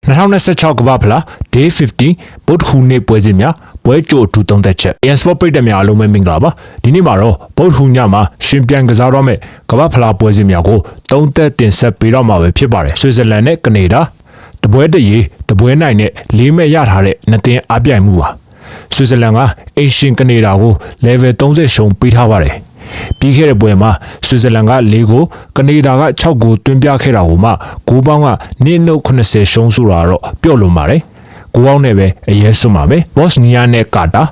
2026 ကမ္ဘာဖလား Day 50 ဗုဒ္ဓဟူးနေ့ပွဲစဉ်များပွဲကြိုအထူးသုံးသက်ချက် AN Sport ပြည်သက်များအားလုံးပဲမင်္ဂလာပါဒီနေ့မှာတော့ဗုဒ္ဓဟူးညမှာရှင်ပြိုင်ကစားတော့မဲ့ကမ္ဘာဖလားပွဲစဉ်များကိုသုံးသက်တင်ဆက်ပေးတော့မှာပဲဖြစ်ပါတယ်ဆွစ်ဇာလန်နဲ့ကနေဒါတပွဲတရေတပွဲနိုင်နဲ့၄မဲ့ရထားတဲ့နှစ်သင်းအပြိုင်မှုပါဆွစ်ဇာလန်ကအေရှင်ကနေဒါကို level 30ရှုံးပေးထားပါတယ်ပြီးခဲ့တဲ့ပွဲမှာဆွစ်ဇာလန်က4ဂိုးကနေဒါက6ဂိုးတွင်းပြခဲ့တာကိုမှဂိုးပေါင်းက90ရှုံးဆိုတာတော့ပြော့လွန်ပါတယ်ဂိုးပေါင်းနဲ့ပဲအရေးစွန်ပါပဲဘော့စနီးယားနဲ့ကာတာ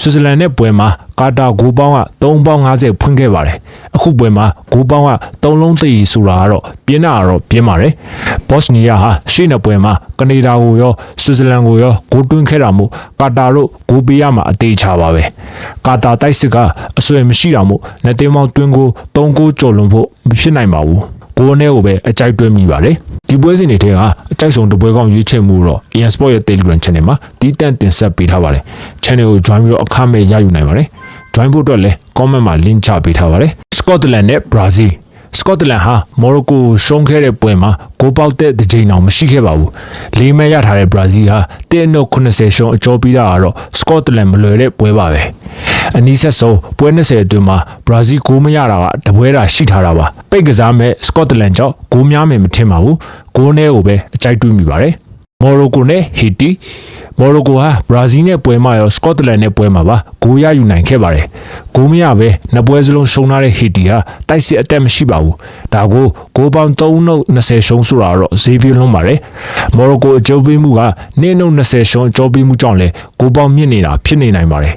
ဆွစ်ဇာလန်နဲ့ပွဲမှာကာတာဂိုးပေါင်းက3.50ဖွင့်ခဲ့ပါတယ်အခုပွဲမှာဂိုးပေါင်းက3လုံးသိဆိုတာကတော့ပြင်းတာကတော့ပြင်းပါတယ်ဘော့စနီးယားဟာရှေ့နှစ်ပွဲမှာကနေဒါကိုရောဆွစ်ဇာလန်ကိုရောဂိုးတွင်းခဲ့တာမို့ကာတာတို့ဂိုးပေးရမှာအသေးချပါပဲကာတာတိုက်စစ်ကအဆွေမရှိတာမို့နှစ်သင်းပေါင်းတွင်းကို3ဂိုးကျော်လွန်ဖို့မဖြစ်နိုင်ပါဘူးဂိုးနဲ့ကိုပဲအကြိုက်တွဲမိပါတယ်ဒီပွဲစဉ်တွေထဲကအကြိုက်ဆုံးတပွဲကောင်းရွေးချယ်မှုတော့ AN Sport ရဲ့ Telegram Channel မှာတီးတန့်တင်ဆက်ပေးထားပါတယ် Channel ကို join ပြီးတော့အခမဲ့ရယူနိုင်ပါတယ် join ဖို့အတွက်လည်း comment မှာ link ချပေးထားပါတယ် Scotland နဲ့ Brazil Scotland ဟာ Morocco ရှုံးခဲ့တဲ့ပွဲမှာဂိုးပေါက်တဲ့တစ်ချိန်အောင်မရှိခဲ့ပါဘူး၄မဲ့ရထားတဲ့ Brazil ဟာ1.90ရှုံးအကျော်ပြီးတာကတော့ Scotland မလွယ်တဲ့ပွဲပါပဲအနီးဆက်ဆုံးပွဲ20အတွင်းမှာ Brazil ဂိုးမရတာကတပွဲတာရှိထားတာပါပိတ်ကစားမဲ့ Scotland ကြောင့်ဂိုးများမယ်မထင်ပါဘူးဂိုးနဲ့ကိုပဲအကြိုက်တွေးမိပါတယ်မော်ရိုကိုနဲ့ဟီတီမော်ရိုကိုဟာဘရာဇီးနဲ့ပွဲမှာရောစကော့တလန်နဲ့ပွဲမှာပါဂိုးရယူနိုင်ခဲ့ပါတယ်ဂိုးမရပဲနှစ်ပွဲစလုံးရှုံးထားတဲ့ဟီတီဟာတိုက်စစ်အသက်မရှိပါဘူးဒါကိုဂိုးပေါင်း3.20ရှုံးဆိုတာတော့ဈေးပြေးလုံးပါတယ်မော်ရိုကိုအကျိုးပေးမှုက2.20ရှုံးအကျိုးပေးမှုကြောင့်လဲဂိုးပေါင်းမြင့်နေတာဖြစ်နေနိုင်ပါတယ်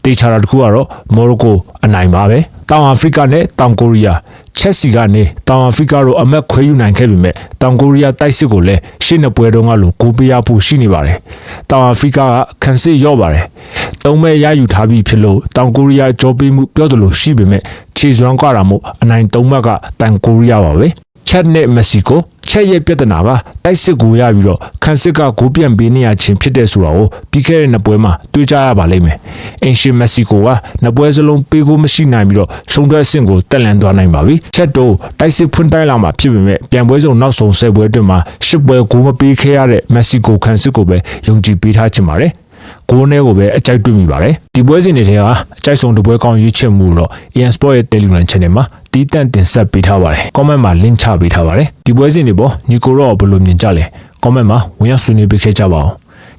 တေချာတာတစ်ခုကတော့မော်ရိုကိုအနိုင်ပါပဲတောင်အာဖရိကနဲ့တောင်ကိုရီးယားချက်စီကနေတောင်အာဖရိကတို့အမက်ခွဲယူနိုင်ခဲ့ပေမဲ့တောင်ကိုရီးယားတိုက်စစ်ကိုလည်းရှေ့နှစ်ပွဲတုန်းကလိုဂိုးပေးရဖို့ရှိနေပါတယ်။တောင်အာဖရိကခံစစ်ရော့ပါတယ်။သုံးမဲ့ရယူထားပြီးဖြစ်လို့တောင်ကိုရီးယားကြောပေးမှုပြောသလိုရှိပေမဲ့ခြေစွမ်းကတာမို့အနိုင်သုံးမှတ်ကတောင်ကိုရီးယားပါပဲ။ချက်နဲ့မက္ကဆီကိုချက်ရဲ့ပြဿနာကတိုက်စစ်ကိုရပြီးတော့ခံစစ်ကဂိုးပြန်ပေးနေရချင်းဖြစ်တဲ့ဆိုတာကိုပြီးခဲ့တဲ့နှစ်ပွဲမှာတွေ့ကြရပါလိမ့်မယ်။အင်ရှင်မက္ကဆီကိုကနှစ်ပွဲစလုံးပေးကိုမရှိနိုင်ပြီးတော့ရှုံးထွက်အဆင့်ကိုတက်လန်သွားနိုင်ပါပြီ။ချက်တို့တိုက်စစ်ဖွင့်တိုက်လာမှာဖြစ်ပေမဲ့ပြန်ပွဲစုံနောက်ဆုံး10ပွဲအတွင်းမှာ10ပွဲဂိုးမပေးခဲ့ရတဲ့မက္ကဆီကိုခံစစ်ကိုပဲယုံကြည်ပေးထားချင်ပါတယ်။ဂိုးနဲ့ကိုပဲအကြိုက်တွေ့မိပါတယ်ဒီပွဲစဉ်တွေထဲကအကြိုက်ဆုံးတပွဲကောင်းရွေးချယ်မှုတော့ AN Sport ရဲ့ Telegram Channel မှာတီးတန့်တင်ဆက်ပေးထားပါတယ် comment မှာ link ချပေးထားပါတယ်ဒီပွဲစဉ်တွေပေါ်ညီကိုတော့ဘယ်လိုမြင်ကြလဲ comment မှာဝင်ရောက်ဆွေးနွေးပေးခဲ့ကြပါအောင်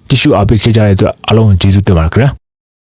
ကြည့်ရှုအားပေးခဲ့ကြတဲ့အတွက်အားလုံးကျေးဇူးတင်ပါတယ်ခင်ဗျာ